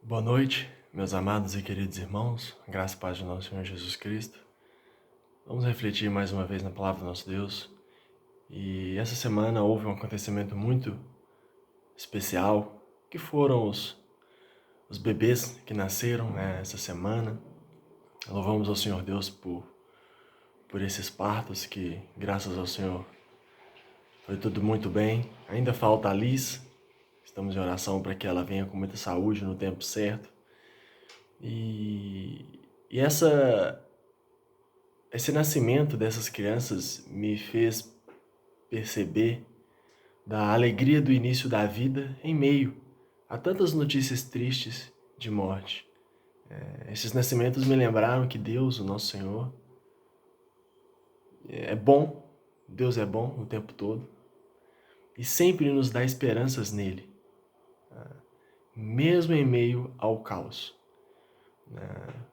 Boa noite, meus amados e queridos irmãos, graça e paz de nosso Senhor Jesus Cristo. Vamos refletir mais uma vez na palavra do nosso Deus. E essa semana houve um acontecimento muito especial, que foram os bebês que nasceram essa semana. Louvamos ao Senhor Deus por esses partos que, graças ao Senhor, foi tudo muito bem. Ainda falta a Liz, estamos em oração para que ela venha com muita saúde no tempo certo. E esse nascimento dessas crianças me fez perceber da alegria do início da vida em meio a tantas notícias tristes de morte. Esses nascimentos me lembraram que Deus, o nosso Senhor, é bom, Deus é bom o tempo todo e sempre nos dá esperanças nele, mesmo em meio ao caos.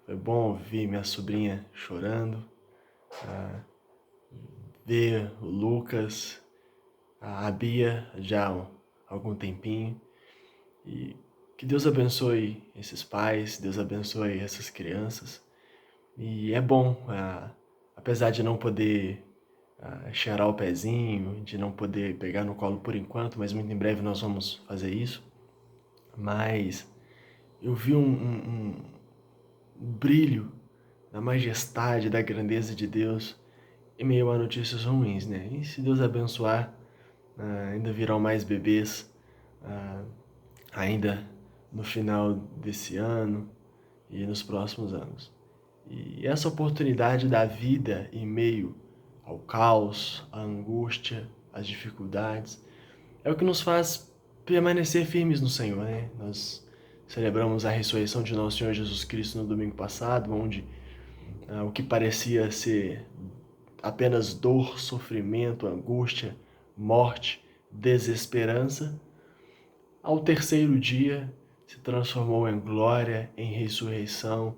Foi bom ver minha sobrinha chorando, ver o Lucas, a Bia já há algum tempinho. E que Deus abençoe esses pais, Deus abençoe essas crianças. E é bom, apesar de não poder cheirar o pezinho, de não poder pegar no colo por enquanto, mas muito em breve nós vamos fazer isso. Mas eu vi um brilho da majestade, da grandeza de Deus em meio a notícias ruins, né? E se Deus abençoar, ainda virão mais bebês, ainda no final desse ano e nos próximos anos. E essa oportunidade da vida em meio ao caos, à angústia, às dificuldades, é o que nos faz permanecer firmes no Senhor, né? Nós celebramos a ressurreição de nosso Senhor Jesus Cristo no domingo passado, onde o que parecia ser apenas dor, sofrimento, angústia, morte, desesperança, ao terceiro dia se transformou em glória, em ressurreição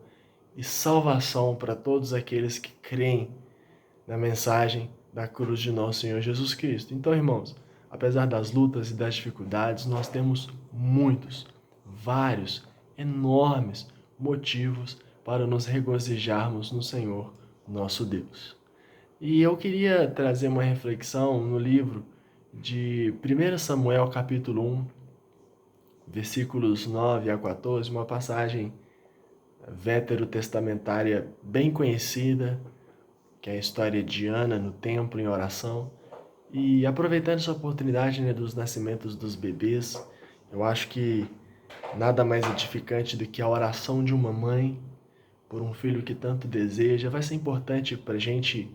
e salvação para todos aqueles que creem na mensagem da cruz de nosso Senhor Jesus Cristo. Então, irmãos, apesar das lutas e das dificuldades, nós temos vários, enormes motivos para nos regozijarmos no Senhor, nosso Deus. E eu queria trazer uma reflexão no livro de 1 Samuel, capítulo 1, versículos 9 a 14, uma passagem veterotestamentária bem conhecida, que é a história de Ana no templo em oração. E aproveitando essa oportunidade, né, dos nascimentos dos bebês, eu acho que nada mais edificante do que a oração de uma mãe por um filho que tanto deseja. Vai ser importante para a gente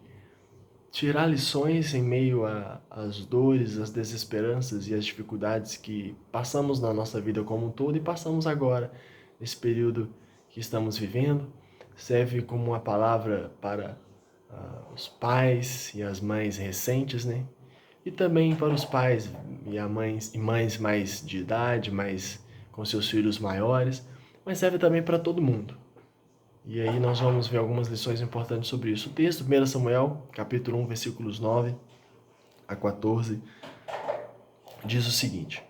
tirar lições em meio às dores, às desesperanças e às dificuldades que passamos na nossa vida como um todo e passamos agora, nesse período que estamos vivendo. Serve como uma palavra para os pais e as mães recentes, né? E também para os pais e mães mais de idade, mais com seus filhos maiores, mas serve também para todo mundo. E aí nós vamos ver algumas lições importantes sobre isso. O texto, 1 Samuel, capítulo 1, versículos 9 a 14, diz o seguinte: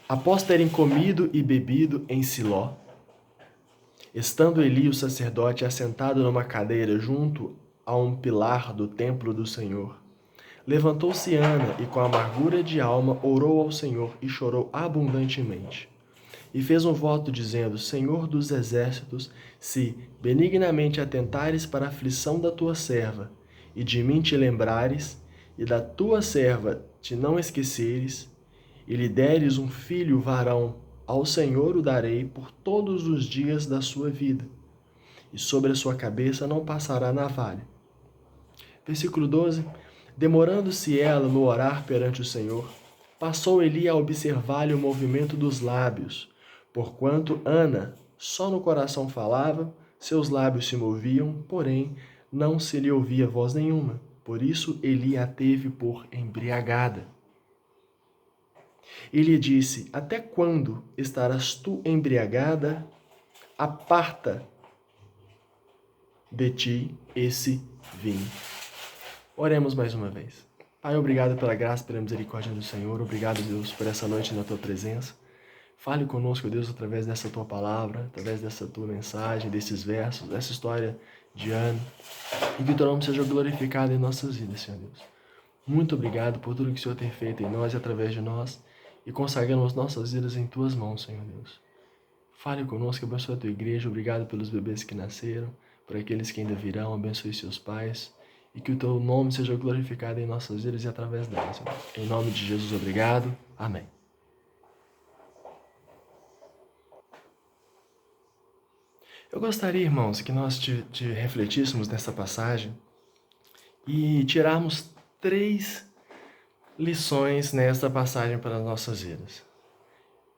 Após terem comido e bebido em Siló, estando Eli, o sacerdote, assentado numa cadeira junto a um pilar do templo do Senhor, levantou-se Ana e, com amargura de alma, orou ao Senhor e chorou abundantemente. E fez um voto dizendo: Senhor dos exércitos, se benignamente atentares para a aflição da tua serva, e de mim te lembrares, e da tua serva te não esqueceres, e lhe deres um filho varão, ao Senhor o darei por todos os dias da sua vida, e sobre a sua cabeça não passará navalha. Versículo 12. Demorando-se ela no orar perante o Senhor, passou Eli a observar-lhe o movimento dos lábios, porquanto Ana só no coração falava, seus lábios se moviam, porém não se lhe ouvia voz nenhuma. Por isso Eli a teve por embriagada. E lhe disse: Até quando estarás tu embriagada? Aparta de ti esse vinho. Oremos mais uma vez. Pai, obrigado pela graça e pela misericórdia do Senhor. Obrigado, Deus, por essa noite na tua presença. Fale conosco, Deus, através dessa tua palavra, através dessa tua mensagem, desses versos, dessa história de Ana. E que o teu nome seja glorificado em nossas vidas, Senhor Deus. Muito obrigado por tudo que o Senhor tem feito em nós e através de nós. E consagramos nossas vidas em tuas mãos, Senhor Deus. Fale conosco, abençoe a tua igreja. Obrigado pelos bebês que nasceram, por aqueles que ainda virão. Abençoe seus pais. E que o teu nome seja glorificado em nossas vidas e através delas, Senhor. Em nome de Jesus, obrigado. Amém. Eu gostaria, irmãos, que nós refletíssemos nessa passagem e tirarmos 3 lições nesta passagem para as nossas vidas.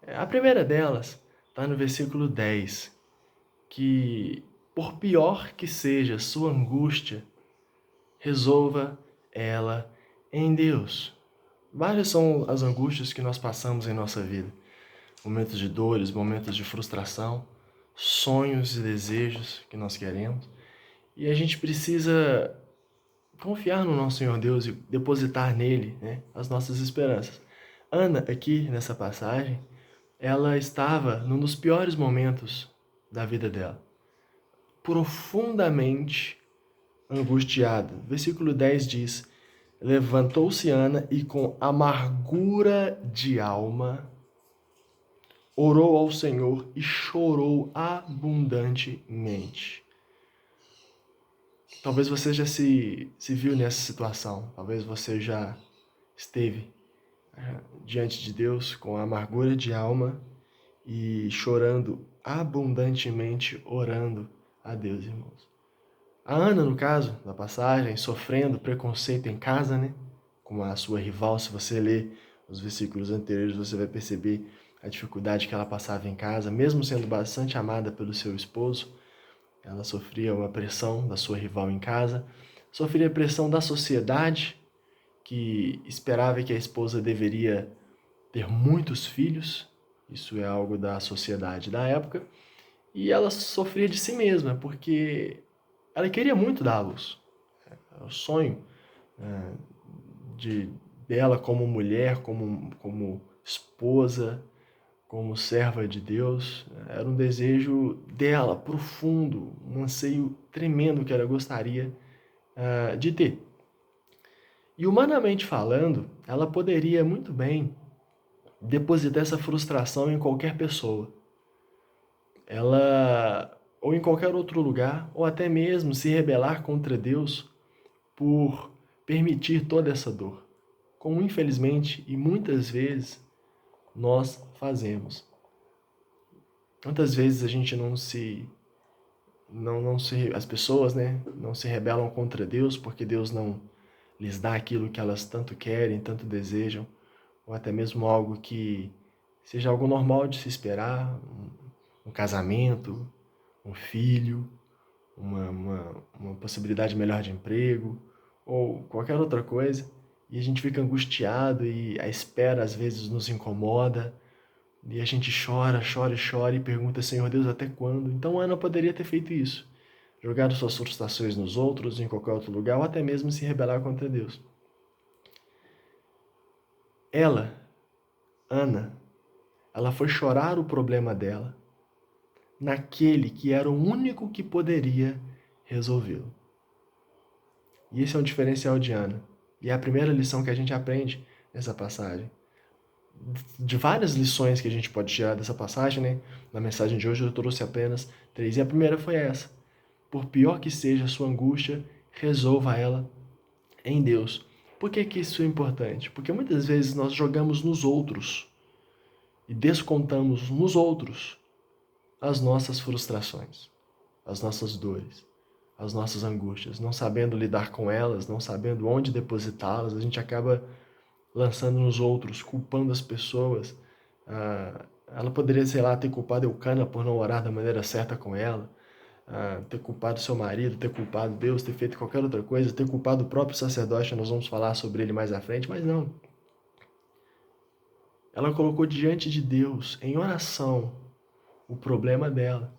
A primeira delas está no versículo 10, que por pior que seja sua angústia, resolva ela em Deus. Várias são as angústias que nós passamos em nossa vida. Momentos de dores, momentos de frustração, sonhos e desejos que nós queremos. E a gente precisa confiar no nosso Senhor Deus e depositar nele, né, as nossas esperanças. Ana, aqui nessa passagem, ela estava num dos piores momentos da vida dela. Profundamente angustiada. Versículo 10 diz: levantou-se Ana e com amargura de alma orou ao Senhor e chorou abundantemente. Talvez você já se viu nessa situação. Talvez você já esteve diante de Deus com amargura de alma e chorando abundantemente, orando a Deus, irmãos. A Ana, no caso da passagem, sofrendo preconceito em casa, né? Com a sua rival. Se você ler os versículos anteriores, você vai perceber a dificuldade que ela passava em casa, mesmo sendo bastante amada pelo seu esposo. Ela sofria uma pressão da sua rival em casa, sofria pressão da sociedade, que esperava que a esposa deveria ter muitos filhos, isso é algo da sociedade da época, e ela sofria de si mesma, porque ela queria muito dar à luz. Era o sonho dela como mulher, como esposa, como serva de Deus. Era um desejo dela, profundo, um anseio tremendo que ela gostaria de ter. E humanamente falando, ela poderia muito bem depositar essa frustração em qualquer pessoa. Ela, ou em qualquer outro lugar, ou até mesmo se rebelar contra Deus por permitir toda essa dor, como infelizmente e muitas vezes nós fazemos. Quantas vezes a gente as pessoas, né, não se rebelam contra Deus porque Deus não lhes dá aquilo que elas tanto querem, tanto desejam, ou até mesmo algo que seja algo normal de se esperar, um casamento, um filho, uma possibilidade melhor de emprego, ou qualquer outra coisa, e a gente fica angustiado e a espera às vezes nos incomoda, e a gente chora, chora e chora e pergunta: Senhor Deus, até quando? Então Ana poderia ter feito isso, jogado suas frustrações nos outros, em qualquer outro lugar, ou até mesmo se rebelar contra Deus. Ela, Ana, ela foi chorar o problema dela naquele que era o único que poderia resolvê-lo. E esse é um diferencial de Ana. E é a primeira lição que a gente aprende nessa passagem. De várias lições que a gente pode tirar dessa passagem, né? Na mensagem de hoje eu trouxe apenas 3. E a primeira foi essa: por pior que seja a sua angústia, resolva ela em Deus. Por que isso é importante? Porque muitas vezes nós jogamos nos outros e descontamos nos outros as nossas frustrações, as nossas dores, as nossas angústias. Não sabendo lidar com elas, não sabendo onde depositá-las, a gente acaba lançando nos outros, culpando as pessoas. Ela poderia, sei lá, ter culpado Eucana por não orar da maneira certa com ela, ter culpado seu marido, ter culpado Deus, ter feito qualquer outra coisa, ter culpado o próprio sacerdote. Nós vamos falar sobre ele mais à frente, mas não. Ela colocou diante de Deus, em oração, o problema dela,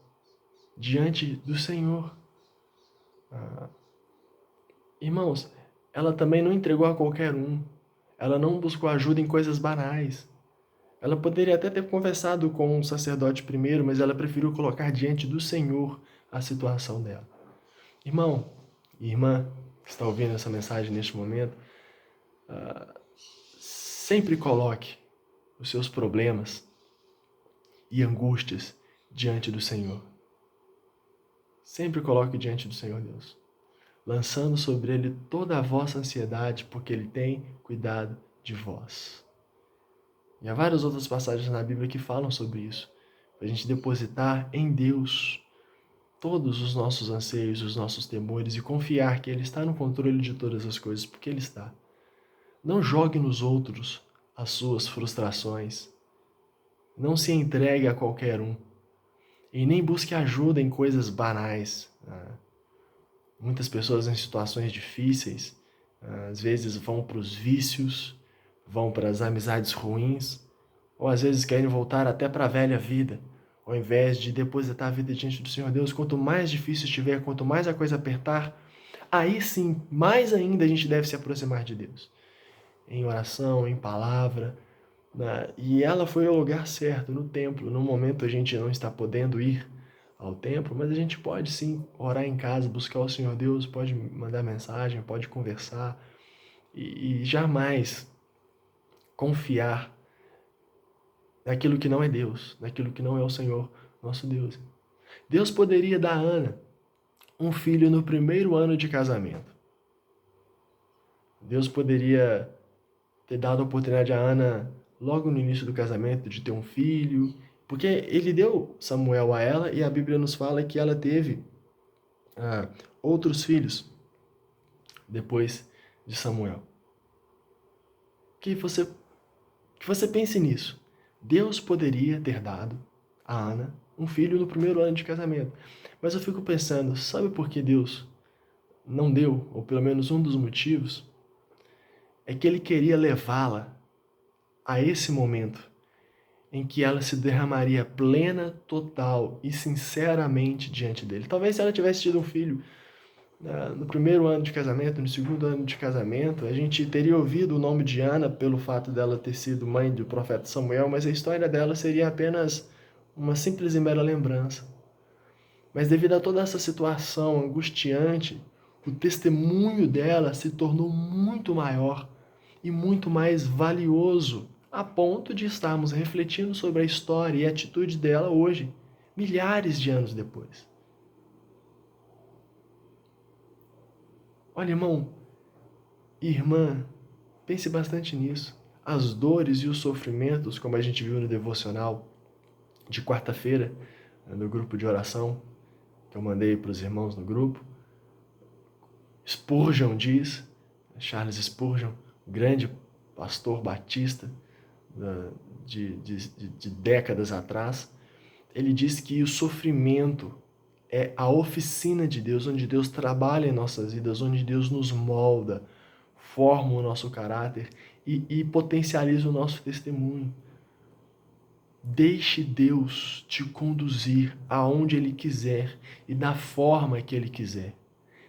diante do Senhor. Irmãos, ela também não entregou a qualquer um. Ela não buscou ajuda em coisas banais. Ela poderia até ter conversado com o sacerdote primeiro, mas ela preferiu colocar diante do Senhor a situação dela. Irmão e irmã que está ouvindo essa mensagem neste momento, sempre coloque os seus problemas e angústias diante do Senhor. Sempre coloque diante do Senhor Deus, lançando sobre Ele toda a vossa ansiedade, porque Ele tem cuidado de vós. E há várias outras passagens na Bíblia que falam sobre isso, para a gente depositar em Deus todos os nossos anseios, os nossos temores e confiar que Ele está no controle de todas as coisas, porque Ele está. Não jogue nos outros as suas frustrações. Não se entregue a qualquer um. E nem busque ajuda em coisas banais. Muitas pessoas em situações difíceis, às vezes vão para os vícios, vão para as amizades ruins, ou às vezes querem voltar até para a velha vida, ao invés de depositar a vida diante do Senhor Deus. Quanto mais difícil estiver, quanto mais a coisa apertar, aí sim, mais ainda a gente deve se aproximar de Deus. Em oração, em palavra. E ela foi ao lugar certo, no templo. No momento a gente não está podendo ir ao templo, mas a gente pode sim orar em casa, buscar o Senhor Deus, pode mandar mensagem, pode conversar e jamais confiar naquilo que não é Deus, naquilo que não é o Senhor, nosso Deus. Deus poderia dar a Ana um filho no primeiro ano de casamento. Deus poderia ter dado a oportunidade a Ana logo no início do casamento de ter um filho, porque ele deu Samuel a ela e a Bíblia nos fala que ela teve outros filhos depois de Samuel. Que você pense nisso. Deus poderia ter dado a Ana um filho no primeiro ano de casamento. Mas eu fico pensando, sabe por que Deus não deu, ou pelo menos um dos motivos, é que Ele queria levá-la a esse momento em que ela se derramaria plena, total e sinceramente diante dele. Talvez se ela tivesse tido um filho no primeiro ano de casamento, no segundo ano de casamento, a gente teria ouvido o nome de Ana pelo fato dela ter sido mãe do profeta Samuel, mas a história dela seria apenas uma simples e mera lembrança. Mas devido a toda essa situação angustiante, o testemunho dela se tornou muito maior e muito mais valioso, a ponto de estarmos refletindo sobre a história e a atitude dela hoje, milhares de anos depois. Olha, irmão, irmã, pense bastante nisso. As dores e os sofrimentos, como a gente viu no devocional de quarta-feira, no grupo de oração, que eu mandei para os irmãos no grupo, Spurgeon diz, Charles Spurgeon, grande pastor batista de décadas atrás, ele diz que o sofrimento é a oficina de Deus, onde Deus trabalha em nossas vidas, onde Deus nos molda, forma o nosso caráter e potencializa o nosso testemunho. Deixe Deus te conduzir aonde Ele quiser e da forma que Ele quiser.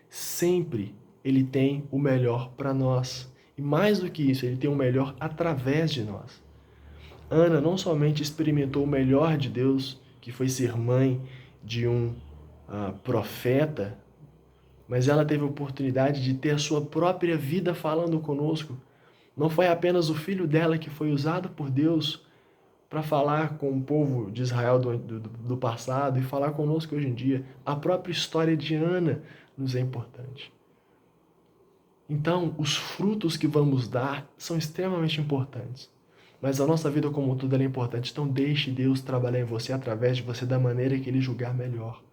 Sempre Ele tem o melhor para nós. E mais do que isso, Ele tem o melhor através de nós. Ana não somente experimentou o melhor de Deus, que foi ser mãe de um profeta, mas ela teve a oportunidade de ter a sua própria vida falando conosco. Não foi apenas o filho dela que foi usado por Deus para falar com o povo de Israel do passado e falar conosco hoje em dia. A própria história de Ana nos é importante. Então, os frutos que vamos dar são extremamente importantes. Mas a nossa vida como um todo é importante. Então, deixe Deus trabalhar em você através de você da maneira que Ele julgar melhor.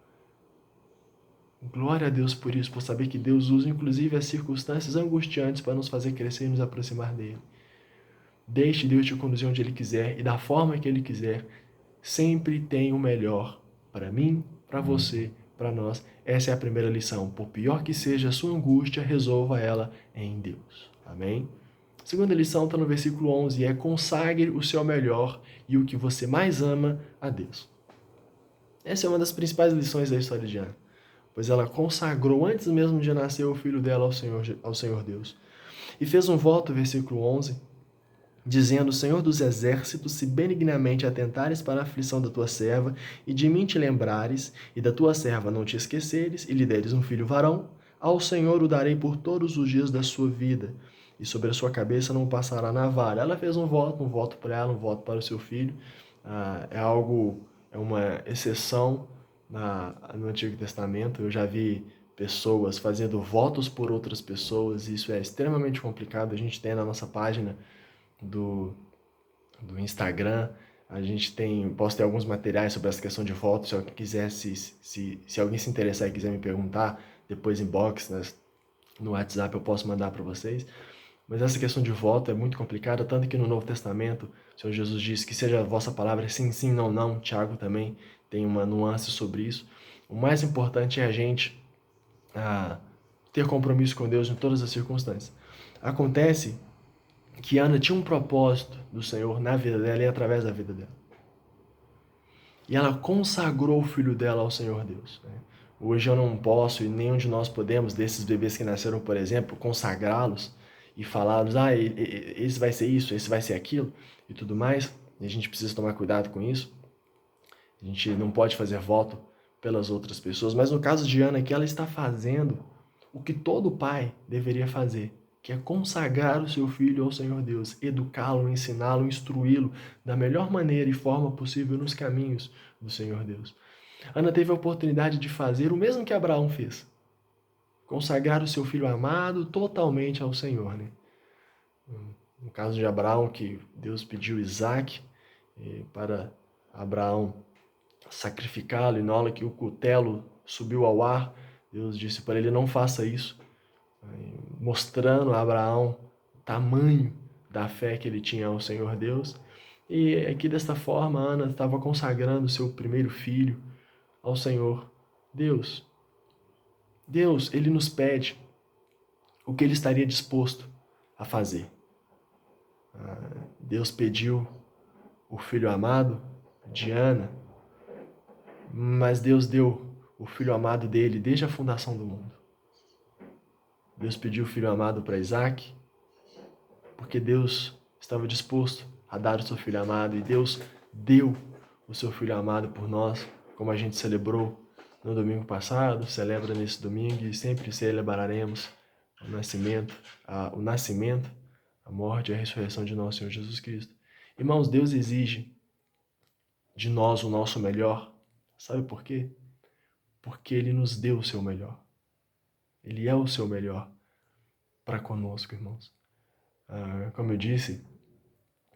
Glória a Deus por isso, por saber que Deus usa inclusive as circunstâncias angustiantes para nos fazer crescer e nos aproximar dEle. Deixe Deus te conduzir onde Ele quiser e da forma que Ele quiser. Sempre tem o melhor para mim, para você, para nós. Essa é a primeira lição. Por pior que seja a sua angústia, resolva ela em Deus. Amém? A segunda lição está no versículo 11, é consagre o seu melhor e o que você mais ama a Deus. Essa é uma das principais lições da história de Ana, pois ela consagrou antes mesmo de nascer o filho dela ao Senhor Deus. E fez um voto, versículo 11, dizendo: Senhor dos exércitos, se benignamente atentares para a aflição da tua serva, e de mim te lembrares, e da tua serva não te esqueceres, e lhe deres um filho varão, ao Senhor o darei por todos os dias da sua vida, e sobre a sua cabeça não passará navalha. Ela fez um voto para ela, um voto para o seu filho. É uma exceção no Antigo Testamento. Eu já vi pessoas fazendo votos por outras pessoas, e isso é extremamente complicado. A gente tem na nossa página do Instagram, a gente posta alguns materiais sobre essa questão de voto. Se alguém quiser, se alguém se interessar e quiser me perguntar, depois inbox, né, no WhatsApp eu posso mandar para vocês. Mas essa questão de voto é muito complicada, tanto que no Novo Testamento o Senhor Jesus diz que seja a vossa palavra sim, sim, não, não. Tiago também tem uma nuance sobre isso. O mais importante é a gente ter compromisso com Deus em todas as circunstâncias. Acontece que Ana tinha um propósito do Senhor na vida dela e através da vida dela. E ela consagrou o filho dela ao Senhor Deus. Hoje eu não posso, e nenhum de nós podemos, desses bebês que nasceram, por exemplo, consagrá-los e falá-los: esse vai ser isso, esse vai ser aquilo, e tudo mais. E a gente precisa tomar cuidado com isso. A gente não pode fazer voto pelas outras pessoas. Mas no caso de Ana aqui, ela está fazendo o que todo pai deveria fazer, que é consagrar o seu filho ao Senhor Deus, educá-lo, ensiná-lo, instruí-lo da melhor maneira e forma possível nos caminhos do Senhor Deus. Ana teve a oportunidade de fazer o mesmo que Abraão fez, consagrar o seu filho amado totalmente ao Senhor. No caso de Abraão, que Deus pediu Isaque para Abraão sacrificá-lo, e na hora que o cutelo subiu ao ar, Deus disse para ele: não faça isso, mostrando a Abraão o tamanho da fé que ele tinha ao Senhor Deus. E aqui desta forma, Ana estava consagrando seu primeiro filho ao Senhor Deus. Deus, ele nos pede o que ele estaria disposto a fazer. Deus pediu o filho amado de Ana, mas Deus deu o filho amado dele desde a fundação do mundo. Deus pediu o filho amado para Isaque, porque Deus estava disposto a dar o seu filho amado, e Deus deu o seu filho amado por nós, como a gente celebrou no domingo passado, celebra nesse domingo e sempre celebraremos o nascimento, a morte e a ressurreição de nosso Senhor Jesus Cristo. Irmãos, Deus exige de nós o nosso melhor. Sabe por quê? Porque Ele nos deu o seu melhor. Ele é o seu melhor para conosco, irmãos. Como eu disse,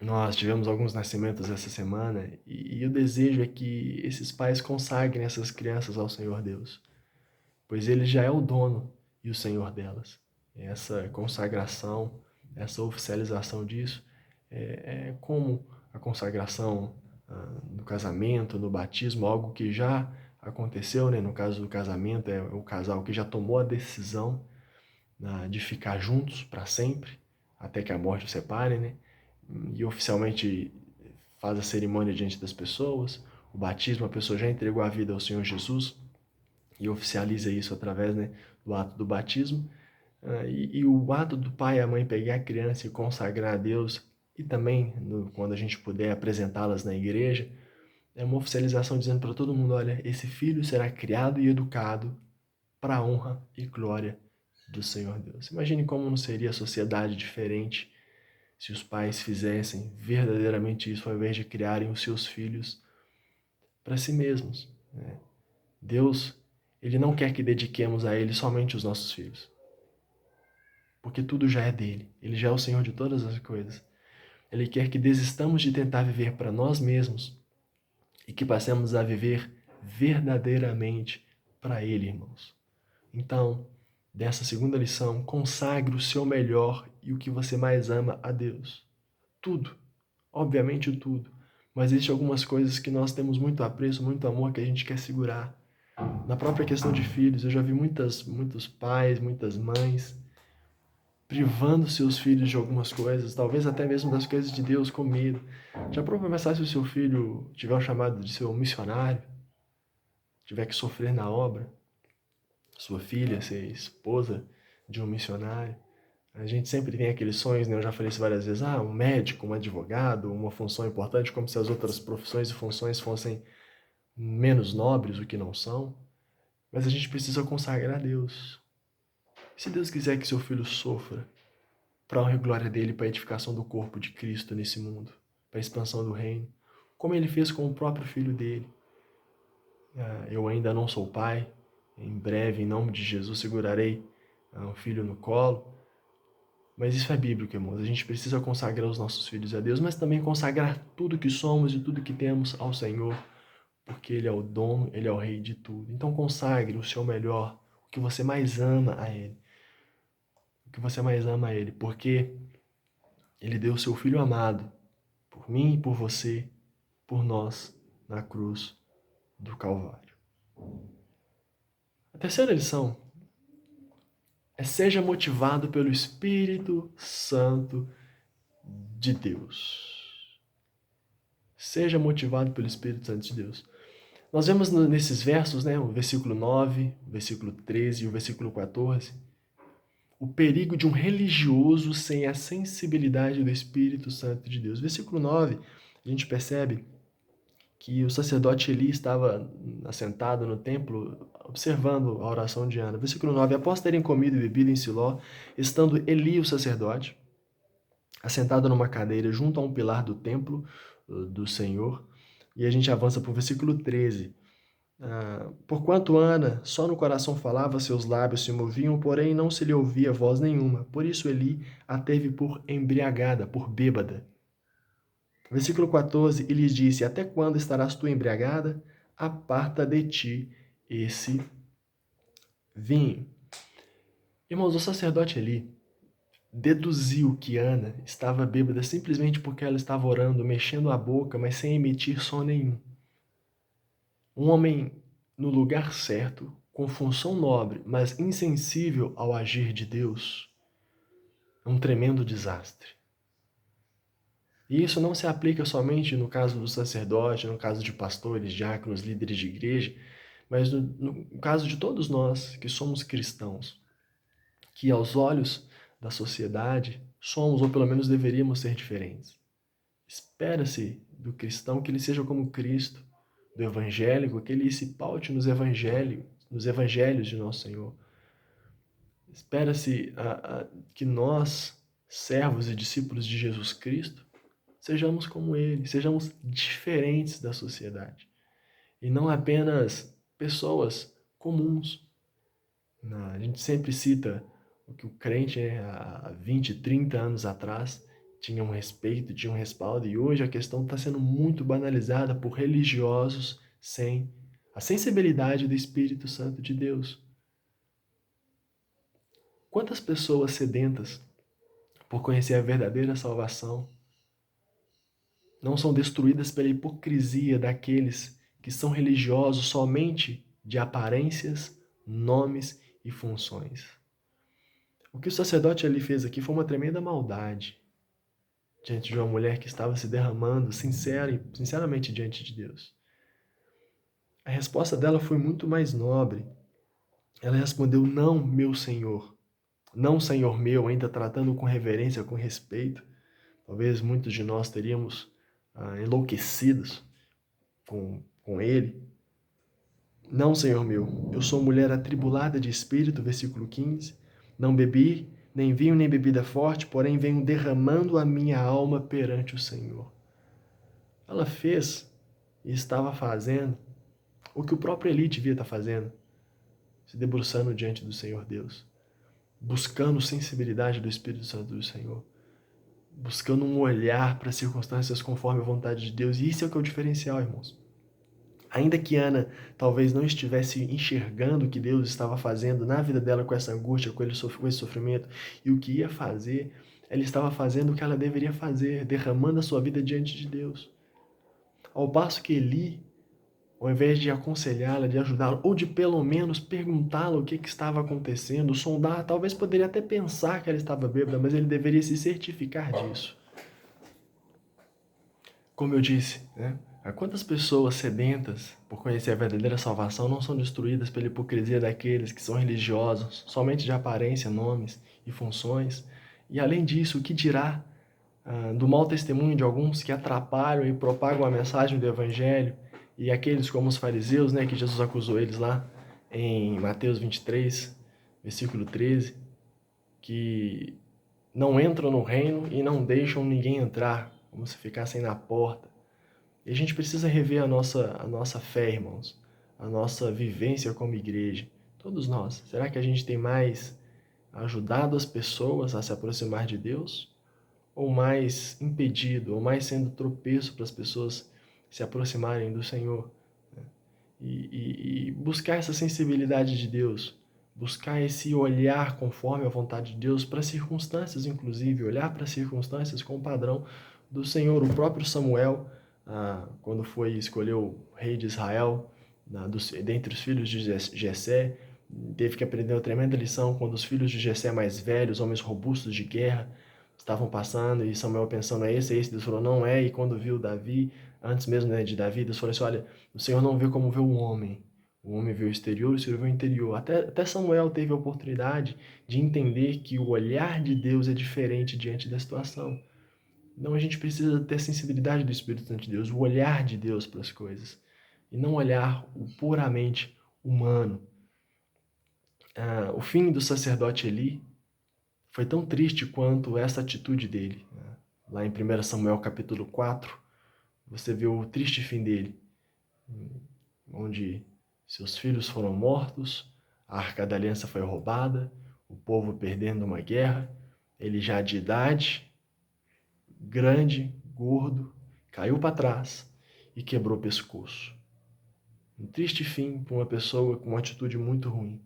nós tivemos alguns nascimentos essa semana, e o desejo é que esses pais consagrem essas crianças ao Senhor Deus, pois Ele já é o dono e o Senhor delas. Essa consagração, essa oficialização disso é como a consagração no casamento, no batismo, algo que já aconteceu, né? No caso do casamento, é o casal que já tomou a decisão de ficar juntos para sempre, até que a morte os separe, né? E oficialmente faz a cerimônia diante das pessoas. O batismo, a pessoa já entregou a vida ao Senhor Jesus e oficializa isso através, né, do ato do batismo. E o ato do pai e a mãe pegar a criança e consagrar a Deus, e também, quando a gente puder, apresentá-las na igreja, é uma oficialização dizendo para todo mundo: olha, esse filho será criado e educado para a honra e glória do Senhor Deus. Imagine como não seria a sociedade diferente se os pais fizessem verdadeiramente isso, ao invés de criarem os seus filhos para si mesmos. Deus, Ele não quer que dediquemos a Ele somente os nossos filhos, porque tudo já é dele. Ele já é o Senhor de todas as coisas. Ele quer que desistamos de tentar viver para nós mesmos e que passemos a viver verdadeiramente para Ele, irmãos. Então, dessa segunda lição, consagre o seu melhor e o que você mais ama a Deus. Tudo, obviamente tudo, mas existem algumas coisas que nós temos muito apreço, muito amor, que a gente quer segurar. Na própria questão de filhos, eu já vi muitos pais, muitas mães privando seus filhos de algumas coisas, talvez até mesmo das coisas de Deus, com medo. Já parou para pensar se o seu filho tiver o chamado de ser um missionário, tiver que sofrer na obra? Sua filha ser esposa de um missionário? A gente sempre tem aqueles sonhos, né? Eu já falei isso várias vezes, um médico, um advogado, uma função importante, como se as outras profissões e funções fossem menos nobres, o que não são. Mas a gente precisa consagrar a Deus. Se Deus quiser que seu filho sofra, para a honra e glória dele, para a edificação do corpo de Cristo nesse mundo, para a expansão do reino, como ele fez com o próprio filho dele. Eu ainda não sou pai, em breve, em nome de Jesus, segurarei um filho no colo, mas isso é bíblico, irmãos. A gente precisa consagrar os nossos filhos a Deus, mas também consagrar tudo que somos e tudo que temos ao Senhor, porque Ele é o dono, Ele é o rei de tudo. Então consagre o seu melhor, o que você mais ama a Ele. O que você mais ama a Ele, porque Ele deu o seu Filho amado, por mim e por você, por nós, na cruz do Calvário. A terceira lição é: seja motivado pelo Espírito Santo de Deus. Seja motivado pelo Espírito Santo de Deus. Nós vemos nesses versos, né, o versículo 9, o versículo 13 e o versículo 14, o perigo de um religioso sem a sensibilidade do Espírito Santo de Deus. Versículo 9, a gente percebe que o sacerdote Eli estava assentado no templo observando a oração de Ana. Versículo 9, após terem comido e bebido em Siló, estando Eli, o sacerdote, assentado numa cadeira junto a um pilar do templo do Senhor, e a gente avança para o versículo 13. Porquanto Ana só no coração falava, seus lábios se moviam, porém não se lhe ouvia voz nenhuma. Por isso Eli a teve por embriagada, por bêbada. Versículo 14, e lhes disse: até quando estarás tu embriagada? Aparta de ti esse vinho. Irmãos, o sacerdote Eli deduziu que Ana estava bêbada simplesmente porque ela estava orando, mexendo a boca, mas sem emitir som nenhum. Um homem no lugar certo, com função nobre, mas insensível ao agir de Deus, é um tremendo desastre. E isso não se aplica somente no caso do sacerdote, no caso de pastores, diáconos, líderes de igreja, mas no caso de todos nós que somos cristãos, que aos olhos da sociedade somos, ou pelo menos deveríamos ser diferentes. Espera-se do cristão que ele seja como Cristo, do evangélico, que ele se paute nos evangelhos de nosso Senhor. Espera-se que nós, servos e discípulos de Jesus Cristo, sejamos como Ele, sejamos diferentes da sociedade. E não apenas pessoas comuns. A gente sempre cita o que o crente, há 20, 30 anos atrás, tinha um respeito, tinha um respaldo, e hoje a questão está sendo muito banalizada por religiosos sem a sensibilidade do Espírito Santo de Deus. Quantas pessoas sedentas por conhecer a verdadeira salvação não são destruídas pela hipocrisia daqueles que são religiosos somente de aparências, nomes e funções? O que o sacerdote ali fez aqui foi uma tremenda maldade diante de uma mulher que estava se derramando sinceramente diante de Deus. A resposta dela foi muito mais nobre. Ela respondeu: não, meu Senhor. Não, Senhor meu, ainda tratando com reverência, com respeito. Talvez muitos de nós teríamos enlouquecidos com ele. Não, Senhor meu, eu sou mulher atribulada de espírito, versículo 15. Não bebi, nem vinho, nem bebida forte, porém venho derramando a minha alma perante o Senhor. Ela fez e estava fazendo o que o próprio Eli devia estar fazendo, se debruçando diante do Senhor Deus, buscando sensibilidade do Espírito Santo do Senhor, buscando um olhar para as circunstâncias conforme a vontade de Deus. E isso é o que é o diferencial, irmãos. Ainda que Ana talvez não estivesse enxergando o que Deus estava fazendo na vida dela com essa angústia, com esse sofrimento, e o que ia fazer, ela estava fazendo o que ela deveria fazer, derramando a sua vida diante de Deus. Ao passo que Eli, ao invés de aconselhá-la, de ajudá-la, ou de pelo menos perguntá-la o que estava acontecendo, sondar, talvez poderia até pensar que ela estava bêbada, mas ele deveria se certificar disso. Como eu disse, né? Quantas pessoas sedentas por conhecer a verdadeira salvação não são destruídas pela hipocrisia daqueles que são religiosos, somente de aparência, nomes e funções, E além disso, o que dirá do mau testemunho de alguns que atrapalham e propagam a mensagem do Evangelho, e aqueles como os fariseus, né, que Jesus acusou eles lá em Mateus 23, versículo 13, que não entram no reino e não deixam ninguém entrar, como se ficassem na porta. E a gente precisa rever a nossa fé, irmãos, a nossa vivência como igreja. Todos nós. Será que a gente tem mais ajudado as pessoas a se aproximar de Deus? Ou mais impedido, ou mais sendo tropeço para as pessoas se aproximarem do Senhor? E buscar essa sensibilidade de Deus, buscar esse olhar conforme a vontade de Deus para circunstâncias, inclusive, olhar para as circunstâncias com o padrão do Senhor. O próprio Samuel, quando foi escolher o rei de Israel, dentre os filhos de Jessé, teve que aprender uma tremenda lição quando os filhos de Jessé mais velhos, homens robustos de guerra, estavam passando e Samuel pensando, é esse? Deus falou, não é. E quando viu Davi, antes mesmo, né, de Davi, Deus falou assim, olha, o Senhor não vê como vê o homem. O homem vê o exterior, o Senhor vê o interior. Até Samuel teve a oportunidade de entender que o olhar de Deus é diferente diante da situação. Então a gente precisa ter a sensibilidade do Espírito Santo de Deus, o olhar de Deus para as coisas. E não olhar o puramente humano. O fim do sacerdote Eli foi tão triste quanto essa atitude dele. Lá em 1 Samuel capítulo 4, você vê o triste fim dele, onde seus filhos foram mortos, a Arca da Aliança foi roubada, o povo perdendo uma guerra, ele já de idade, grande, gordo, caiu para trás e quebrou o pescoço. Um triste fim para uma pessoa com uma atitude muito ruim.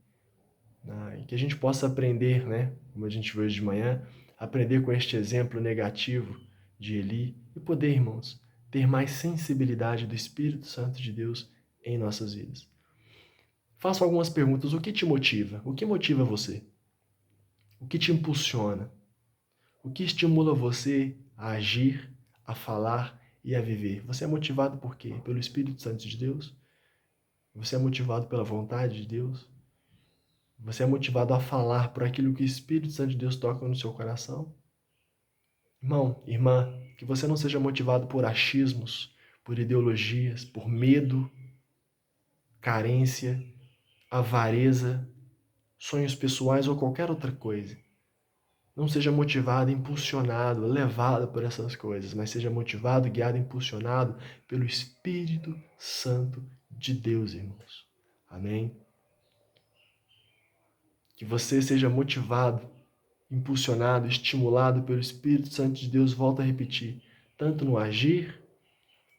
E que a gente possa aprender, né, como a gente viu hoje de manhã, aprender com este exemplo negativo de Eli e poder, irmãos, ter mais sensibilidade do Espírito Santo de Deus em nossas vidas. Faço algumas perguntas. O que te motiva? O que motiva você? O que te impulsiona? O que estimula você a agir, a falar e a viver? Você é motivado por quê? Pelo Espírito Santo de Deus? Você é motivado pela vontade de Deus? Você é motivado a falar por aquilo que o Espírito Santo de Deus toca no seu coração? Irmão, irmã, que você não seja motivado por achismos, por ideologias, por medo, carência, avareza, sonhos pessoais ou qualquer outra coisa. Não seja motivado, impulsionado, levado por essas coisas, mas seja motivado, guiado, impulsionado pelo Espírito Santo de Deus, irmãos. Amém? Que você seja motivado, impulsionado, estimulado pelo Espírito Santo de Deus, volto a repetir, tanto no agir,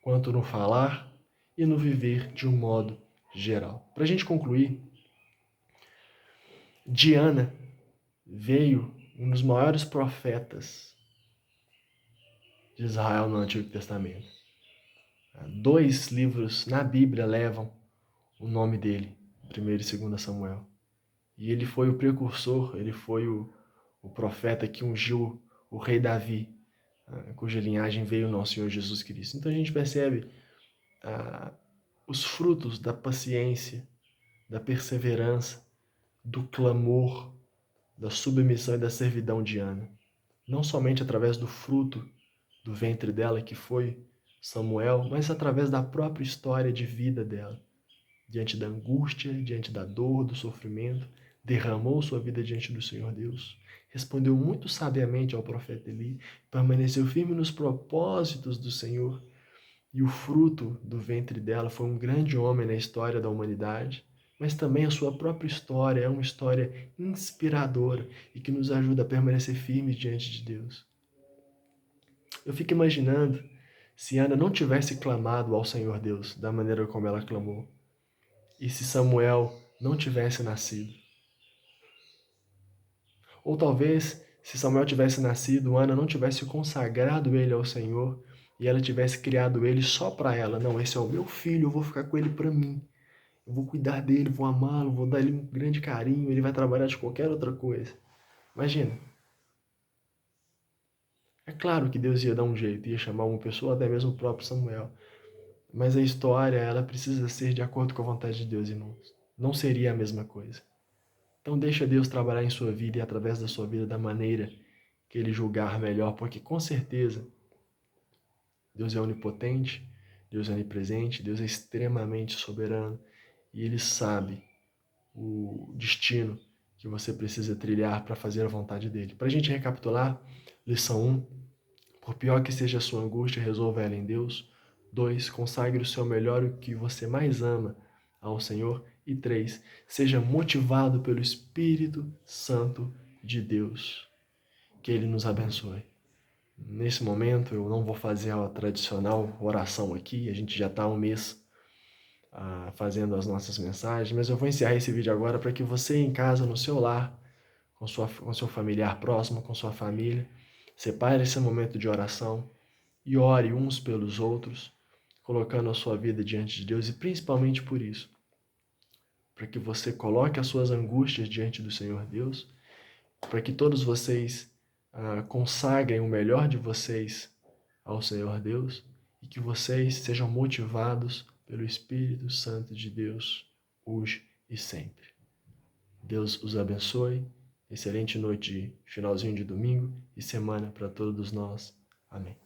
quanto no falar e no viver de um modo geral. Para a gente concluir, Diana veio um dos maiores profetas de Israel no Antigo Testamento. 2 livros na Bíblia levam o nome dele, 1 e 2 Samuel. E ele foi o precursor, ele foi o profeta que ungiu o rei Davi, cuja linhagem veio o nosso Senhor Jesus Cristo. Então a gente percebe os frutos da paciência, da perseverança, do clamor, da submissão e da servidão de Ana. Não somente através do fruto do ventre dela, que foi Samuel, mas através da própria história de vida dela. Diante da angústia, diante da dor, do sofrimento, derramou sua vida diante do Senhor Deus, respondeu muito sabiamente ao profeta Eli, permaneceu firme nos propósitos do Senhor, e o fruto do ventre dela foi um grande homem na história da humanidade, mas também a sua própria história é uma história inspiradora e que nos ajuda a permanecer firmes diante de Deus. Eu fico imaginando se Ana não tivesse clamado ao Senhor Deus da maneira como ela clamou, e se Samuel não tivesse nascido. Ou talvez, se Samuel tivesse nascido, Ana não tivesse consagrado ele ao Senhor e ela tivesse criado ele só para ela. Não, esse é o meu filho, eu vou ficar com ele para mim. Eu vou cuidar dele, vou amá-lo, vou dar ele um grande carinho, ele vai trabalhar de qualquer outra coisa. Imagina. É claro que Deus ia dar um jeito, ia chamar uma pessoa, até mesmo o próprio Samuel. Mas a história, ela precisa ser de acordo com a vontade de Deus, irmãos. Não seria a mesma coisa. Então deixa Deus trabalhar em sua vida e através da sua vida da maneira que ele julgar melhor, porque com certeza Deus é onipotente, Deus é onipresente, Deus é extremamente soberano e ele sabe o destino que você precisa trilhar para fazer a vontade dele. Para a gente recapitular, lição 1, por pior que seja a sua angústia, resolva ela em Deus. 2, consagre o seu melhor e o que você mais ama ao Senhor. E 3, seja motivado pelo Espírito Santo de Deus. Que Ele nos abençoe. Nesse momento eu não vou fazer a tradicional oração aqui, a gente já está há um mês fazendo as nossas mensagens, mas eu vou encerrar esse vídeo agora para que você em casa, no seu lar, com seu familiar próximo, com sua família, separe esse momento de oração e ore uns pelos outros, colocando a sua vida diante de Deus e principalmente por isso, para que você coloque as suas angústias diante do Senhor Deus, para que todos vocês consagrem o melhor de vocês ao Senhor Deus e que vocês sejam motivados pelo Espírito Santo de Deus, hoje e sempre. Deus os abençoe. Excelente noite de finalzinho de domingo e semana para todos nós. Amém.